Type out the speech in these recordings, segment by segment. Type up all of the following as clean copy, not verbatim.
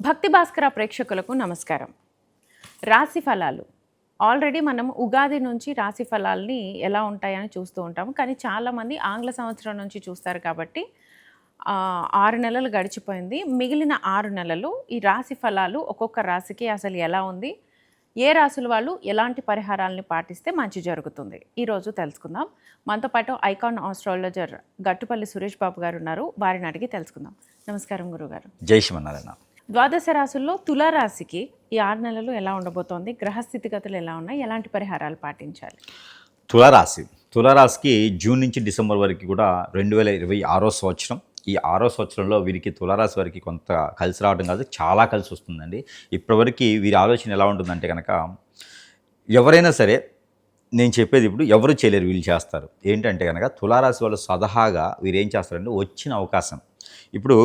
భక్తి భాస్కర ప్రేక్షకులకు నమస్కారం. రాశి ఫలాలు ఆల్రెడీ మనం ఉగాది నుంచి రాశి ఫలాల్ని ఎలా ఉంటాయని చూస్తూ ఉంటాము. కానీ చాలామంది ఆంగ్ల సంవత్సరం నుంచి చూస్తారు కాబట్టి 6 నెలలు గడిచిపోయింది. మిగిలిన 6 నెలలు ఈ రాశి ఫలాలు ఒక్కొక్క రాశికి అసలు ఎలా ఉంది, ఏ రాశుల వాళ్ళు ఎలాంటి పరిహారాలని పాటిస్తే మంచి జరుగుతుంది, ఈరోజు తెలుసుకుందాం. మనతో పాటు ఐకాన్ ఆస్ట్రాలజర్ గట్టుపల్లి సురేష్ బాబు గారు ఉన్నారు. వారిని అడిగి తెలుసుకుందాం. నమస్కారం గురుగారు. జై శ్రీమన్నారాయణ. ద్వాదశ రాశుల్లో తులారాశికి ఈ 6 నెలలు ఎలా ఉండబోతోంది, గ్రహ స్థితిగతులు ఎలా ఉన్నాయి, ఎలాంటి పరిహారాలు పాటించాలి? తులారాశికి జూన్ నుంచి డిసెంబర్ వరకు కూడా 2026వ సంవత్సరం. ఈ 6వ సంవత్సరంలో వీరికి తులారాశి వారికి కొంత కలిసి రావడం కాదు, చాలా కలిసి వస్తుందండి. ఇప్పటివరకు వీరి ఆలోచన ఎలా ఉంటుందంటే కనుక, ఎవరైనా సరే నేను చెప్పేది ఇప్పుడు ఎవరు చేయలేరు, వీళ్ళు చేస్తారు. ఏంటంటే కనుక తులారాశి వాళ్ళు స్వతహాగా వీరు ఏం చేస్తారంటే, వచ్చిన అవకాశం ఇప్పుడు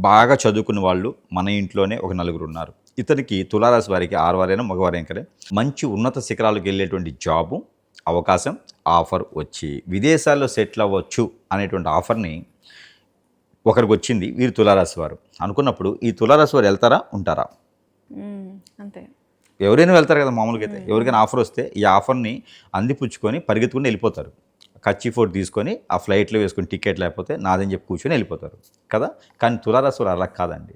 బాగా చదువుకున్న వాళ్ళు మన ఇంట్లోనే ఒక నలుగురు ఉన్నారు. ఇతనికి తులారాశి వారికి ఆడవారైనా మగవారైనా మంచి ఉన్నత శిఖరాలకు వెళ్ళేటువంటి జాబు అవకాశం ఆఫర్ వచ్చి విదేశాల్లో సెటిల్ అవ్వచ్చు అనేటువంటి ఆఫర్ని ఒకరికి వచ్చింది. వీరు తులారాశి వారు అనుకున్నప్పుడు ఈ తులారాశి వారు వెళ్తారా ఉంటారా? అంతే, ఎవరైనా వెళ్తారు కదా మామూలుగా. అయితే ఎవరికైనా ఆఫర్ వస్తే ఈ ఆఫర్ని అందిపుచ్చుకొని పరిగెత్తుకుని వెళ్ళిపోతారు. కచ్చి ఫోర్ తీసుకొని ఆ ఫ్లైట్లో వేసుకొని టికెట్ లేకపోతే నాదని చెప్పి కూర్చొని వెళ్ళిపోతారు కదా. కానీ తులారాశి వారు అలా కాదండి.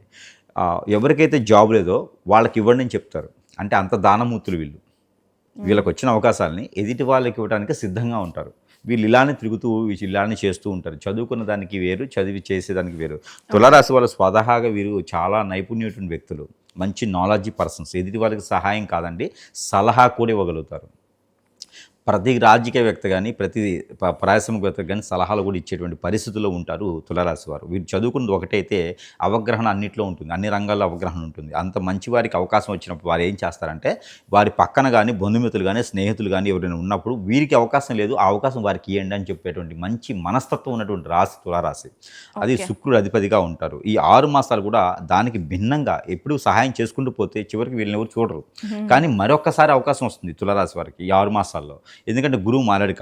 ఎవరికైతే జాబ్ లేదో వాళ్ళకి ఇవ్వండి అని చెప్తారు. అంటే అంత దానమూర్తులు వీళ్ళు. వీళ్ళకి వచ్చిన అవకాశాలని ఎదుటి వాళ్ళకి ఇవ్వడానికి సిద్ధంగా ఉంటారు. వీళ్ళు ఇలానే తిరుగుతూ ఇలానే చేస్తూ ఉంటారు. చదువుకున్న దానికి వేరు, చదివి చేసేదానికి వేరు. తులారాశి వాళ్ళు స్వతహాగా వీరు చాలా నైపుణ్యమైన వ్యక్తులు, మంచి నాలెడ్జ్ పర్సన్స్. ఎదుటి వాళ్ళకి సహాయం కాదండి, సలహా కూడా ఇవ్వగలుగుతారు. ప్రతి రాజకీయవేత్త కానీ ప్రతి పారిశ్రామికవేత్త కానీ సలహాలు కూడా ఇచ్చేటువంటి పరిస్థితుల్లో ఉంటారు తులారాశి వారు. వీరు చదువుకున్నది ఒకటైతే అవగాహన అన్నింటిలో ఉంటుంది, అన్ని రంగాల్లో అవగాహన ఉంటుంది. అంత మంచి వారికి అవకాశం వచ్చినప్పుడు వారు ఏం చేస్తారంటే, వారి పక్కన కానీ బంధుమిత్రులు కానీ స్నేహితులు కానీ ఎవరైనా ఉన్నప్పుడు వీరికి అవకాశం లేదు, ఆ అవకాశం వారికి ఇవ్వండి అని చెప్పేటువంటి మంచి మనస్తత్వం ఉన్నటువంటి రాశి తులారాశి. అది శుక్రుడు అధిపతిగా ఉంటారు. ఈ 6 మాసాలు కూడా దానికి భిన్నంగా ఎప్పుడు సహాయం చేసుకుంటూ పోతే చివరికి వీళ్ళని ఎవరు చూడరు. కానీ మరొక్కసారి అవకాశం వస్తుంది తులారాశి వారికి ఈ 6 మాసాల్లో. ఎందుకంటే గురువు మారాడు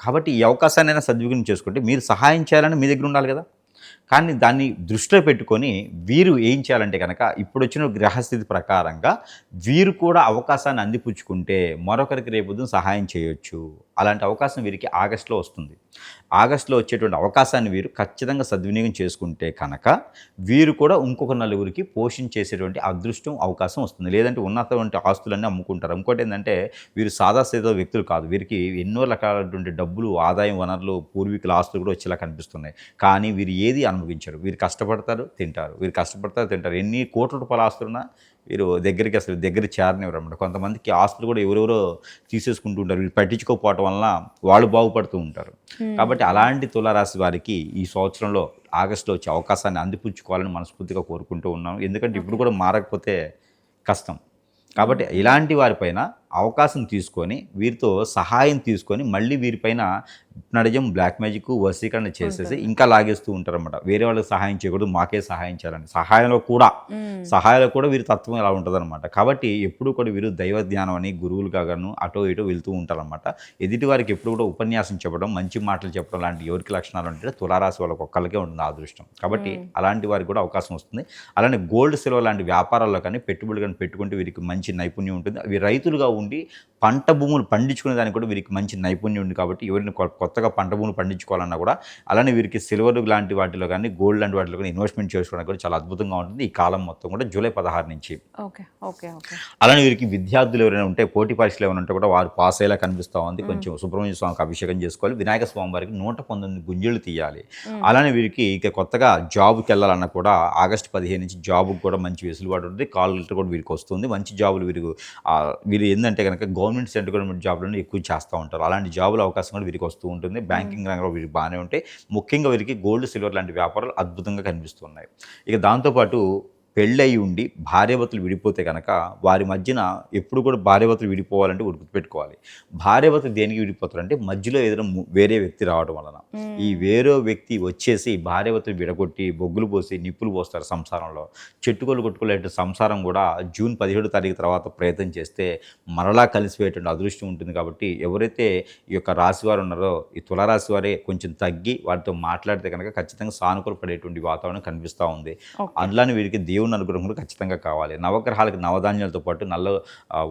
కాబట్టి ఈ అవకాశాన్ని సద్వినియోగం చేసుకుంటే మీరు సహాయం చేయాలని మీ దగ్గర ఉండాలి కదా. కానీ దాన్ని దృష్టిలో పెట్టుకొని వీరు ఏం చేయాలంటే కనుక, ఇప్పుడు వచ్చిన గ్రహస్థితి ప్రకారంగా వీరు కూడా అవకాశాన్ని అందిపుచ్చుకుంటే మరొకరికి రేపు సహాయం చేయొచ్చు. అలాంటి అవకాశం వీరికి ఆగస్టులో వస్తుంది. ఆగస్టులో వచ్చేటువంటి అవకాశాన్ని వీరు ఖచ్చితంగా సద్వినియోగం చేసుకుంటే కనుక వీరు కూడా ఇంకొక నలుగురికి పోషించేసేటువంటి అదృష్టం అవకాశం వస్తుంది. లేదంటే ఉన్నటువంటి ఆస్తులన్నీ అమ్ముకుంటారు. ఇంకోటి ఏంటంటే, వీరు సాదాసీదా వ్యక్తులు కాదు. వీరికి ఎన్నో రకాలైనటువంటి డబ్బులు, ఆదాయం, వనరులు, పూర్వీకుల ఆస్తులు కూడా వచ్చేలా కనిపిస్తున్నాయి. కానీ వీరు ఏది అనుభవించరు. వీరు కష్టపడతారు, తింటారు. ఎన్ని కోట్ల రూపాయల ఆస్తులున్నా వీరు అసలు దగ్గర చేరనివ్వరు అన్నమాట. కొంతమందికి ఆస్తులు కూడా ఎవరెవరో తీసేసుకుంటూ ఉంటారు. వీళ్ళు పట్టించుకోకపోవటం వలన వాళ్ళు బాగుపడుతూ ఉంటారు. కాబట్టి అలాంటి తులారాశి వారికి ఈ సంవత్సరంలో ఆగస్టులో వచ్చే అవకాశాన్ని అందిపుచ్చుకోవాలని మనస్ఫూర్తిగా కోరుకుంటూ ఉన్నాం. ఎందుకంటే ఇప్పుడు కూడా మారకపోతే కష్టం. కాబట్టి ఇలాంటి వారిపైన అవకాశం తీసుకొని వీరితో సహాయం తీసుకొని మళ్ళీ వీరిపైన నడిజం, బ్లాక్ మ్యాజిక్, వశీకరణ చేసేసి ఇంకా లాగేస్తూ ఉంటారన్నమాట. వేరే వాళ్ళకి సహాయం చేయకూడదు, మాకే సహాయం చేయాలని. సహాయంలో కూడా వీరి తత్వం ఎలా ఉంటుందన్నమాట. కాబట్టి ఎప్పుడు కూడా వీరు దైవ ధ్యానం అని గురువులుగా గాను అటో ఇటో వెళ్తూ ఉంటారన్నమాట. ఎదుటి వారికి ఎప్పుడు కూడా ఉపన్యాసం చెప్పడం, మంచి మాటలు చెప్పడం లాంటి ఎవరికి లక్షణాలు అంటే తులారాశి వాళ్ళకి ఒక్కళ్ళకే ఉంటుంది ఆ అదృష్టం. కాబట్టి అలాంటి వారికి కూడా అవకాశం వస్తుంది. అలానే గోల్డ్, సిల్వర్ లాంటి వ్యాపారాల్లో కానీ పెట్టుబడులు కానీ పెట్టుకుంటే వీరికి మంచి నైపుణ్యం ఉంటుంది. అవి రైతులుగా ఉండి పంట భూములు పండించుకునే దానికి కూడా వీరికి మంచి నైపుణ్యం ఉంది. కాబట్టి ఎవరిని కొత్తగా పంట భూములు పండించుకోవాలన్నా కూడా, అలానే వీరికి సిల్వర్ లాంటి వాటిలో కానీ గోల్డ్ లాంటి వాటిలో కానీ ఇన్వెస్ట్మెంట్ చేసుకోవడానికి కూడా చాలా అద్భుతంగా ఉంటుంది ఈ కాలం మొత్తం కూడా, జూలై 16 నుంచి. అలానే వీరికి విద్యార్థులు ఎవరైనా ఉంటే, పోటీ పరీక్షలు ఏమైనా ఉంటే కూడా వారు పాస్ అయ్యేలా కనిపిస్తూ ఉంది. కొంచెం సుబ్రహ్మణ్య స్వామికి అభిషేకం చేసుకోవాలి. వినాయక స్వామి వారికి 119 గుంజలు తీయాలి. అలానే వీరికి ఇక కొత్తగా జాబ్కి వెళ్ళాలన్నా కూడా ఆగస్టు 15 నుంచి జాబ్కి కూడా మంచి వెసులుబాటు ఉంటుంది. కాల్ లెటర్ కూడా వీరికి వస్తుంది. మంచి జాబులు వీరు ఏంటంటే కనుక గవర్నమెంట్, సెంట్రల్ గవర్నమెంట్ జాబ్లను ఎక్కువ చేస్తూ ఉంటారు. అలాంటి జాబుల అవకాశం కూడా వీరికి వస్తూ ఉంటుంది. బ్యాంకింగ్ రంగంలో వీరికి బాగానే ఉంటాయి. ముఖ్యంగా వీరికి గోల్డ్, సిల్వర్ లాంటి వ్యాపారాలు అద్భుతంగా కనిపిస్తున్నాయి. ఇక దాంతోపాటు పెళ్ళయి ఉండి భార్యాభర్తలు విడిపోతే కనుక వారి మధ్యన ఎప్పుడు కూడా భార్యాభర్తలు విడిపోవాలంటే గుర్తుపెట్టుకోవాలి. భార్యాభర్తలు దేనికి విడిపోతారంటే, మధ్యలో ఏదైనా వేరే వ్యక్తి రావడం వలన. ఈ వేరే వ్యక్తి వచ్చేసి భార్యాభర్తలు విడగొట్టి బొగ్గులు పోసి నిప్పులు పోస్తారు సంసారంలో. చెట్టుకోలు కొట్టుకోలేట సంసారం కూడా జూన్ 17 తారీఖు తర్వాత ప్రయత్నం చేస్తే మరలా కలిసిపోయేటువంటి అదృష్టం ఉంటుంది. కాబట్టి ఎవరైతే ఈ యొక్క రాశి వారు ఉన్నారో, ఈ తులారాశి వారే కొంచెం తగ్గి వారితో మాట్లాడితే కనుక ఖచ్చితంగా సానుకూల పడేటువంటి వాతావరణం కనిపిస్తూ ఉంది. అందులోనే వీరికి దేవుని దేవుని అనుగ్రహం కూడా ఖచ్చితంగా కావాలి. నవగ్రహాలకు నవధాన్యాలతో పాటు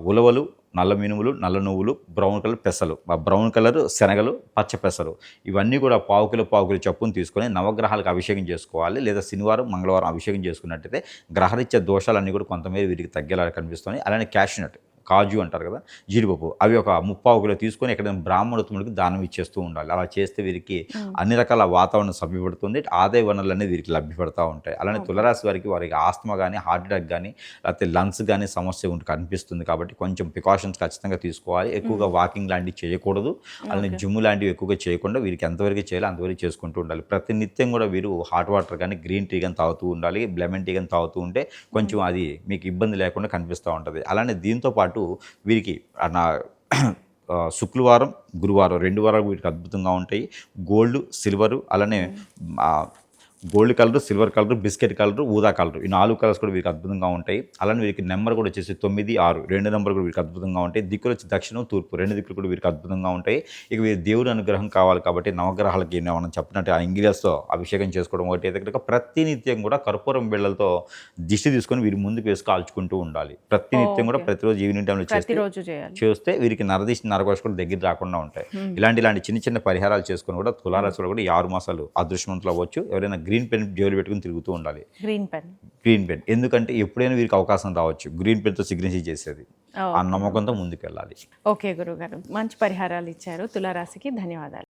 ఉలవలు, నల్ల మినుములు, నల్ల నువ్వులు, బ్రౌన్ కలర్ పెసలు, బ్రౌన్ కలర్ శనగలు, పచ్చ పెసలు, ఇవన్నీ కూడా పావు కిలో చొప్పున తీసుకొని నవగ్రహాలకు అభిషేకం చేసుకోవాలి. లేదా శనివారం, మంగళవారం అభిషేకం చేసుకున్నట్టయితే గ్రహరీత్యా దోషాలన్నీ కూడా కొంతమేర వీరికి తగ్గేలా కనిపిస్తున్నాయి. అలానే క్యాష్నట్, కాజు అంటారు కదా, జీడిపప్పు, అవి ఒక 30 కిలో తీసుకొని ఎక్కడైనా బ్రాహ్మణోత్తముడికి దానం ఇచ్చేస్తూ ఉండాలి. అలా చేస్తే వీరికి అన్ని రకాల వాతావరణం సభ్యపడుతుంది, ఆదాయ వనరులు అనేది వీరికి లభ్యపడుతూ ఉంటాయి. అలానే తులరాశి వారికి ఆస్తమా కానీ, హార్ట్ అటాక్ కానీ, లేకపోతే లంగ్స్ కానీ సమస్య కనిపిస్తుంది కాబట్టి కొంచెం ప్రికాషన్స్ ఖచ్చితంగా తీసుకోవాలి. ఎక్కువగా వాకింగ్ లాంటివి చేయకూడదు. అలానే జిమ్ లాంటివి ఎక్కువగా చేయకుండా వీరికి ఎంతవరకు చేయాలో అంతవరకు చేసుకుంటూ ఉండాలి. ప్రతినిత్యం కూడా వీరు హాట్ వాటర్ కానీ, గ్రీన్ టీ కానీ తాగుతూ ఉండాలి. లెమన్ టీ కానీ తాగుతూ ఉంటే కొంచెం అది మీకు ఇబ్బంది లేకుండా కనిపిస్తూ ఉంటుంది. అలానే దీంతో పాటు వీరికి శుక్రవారం, గురువారం 2 వారాలు వీరికి అద్భుతంగా ఉంటాయి. గోల్డ్, సిల్వరు, అలానే gold colour, silver colour, biscuit colour, ఊదా కలర్, ఈ 4 కలర్స్ కూడా వీరికి అద్భుతంగా ఉంటాయి. అలానే వీరికి నెంబర్ కూడా వచ్చేసి 9, 6 2 నెంబర్ కూడా వీరికి అద్భుతంగా ఉంటాయి. దిక్కులు వచ్చి దక్షిణం, తూర్పు 2 దిక్కులు కూడా వీరికి అద్భుతంగా ఉంటాయి. ఇక వీరి దేవుడి అనుగ్రహం కావాలి కాబట్టి నవగ్రహాలకి మనం చెప్పినట్టు ఆ ఇంగ్లీష్తో అభిషేకం చేసుకోవడం ఒకటి అయితే కనుక ప్రతినిత్యం కూడా కర్పూరం బిళ్ళలతో దిష్టి తీసుకొని వీరి ముందుకు వేసి కాల్చుకుంటూ ఉండాలి. ప్రతినిత్యం కూడా ప్రతిరోజు ఈవినింగ్ టైంలో చేస్తే వీరికి నరదిష్టి, నరకోశ కూడా దగ్గర రాకుండా ఉంటాయి. ఇలాంటి చిన్న చిన్న పరిహారాలు చేసుకొని కూడా తులారాశి కూడా ఈ 6 మాసాలు అదృష్టవంతులు అవ్వచ్చు. ఎవరైనా గ్రీన్ పెన్ జోలు పెట్టుకుని తిరుగుతూ ఉండాలి. గ్రీన్ పెన్ ఎందుకంటే ఎప్పుడైనా వీరికి అవకాశం రావచ్చు. గ్రీన్ పెన్తో సిగ్నేచర్ చేసేది ఆ నమ్మకంతో ముందుకు వెళ్ళాలి. ఓకే గురుగారు, మంచి పరిహారాలు ఇచ్చారు. తులారాశికి ధన్యవాదాలు.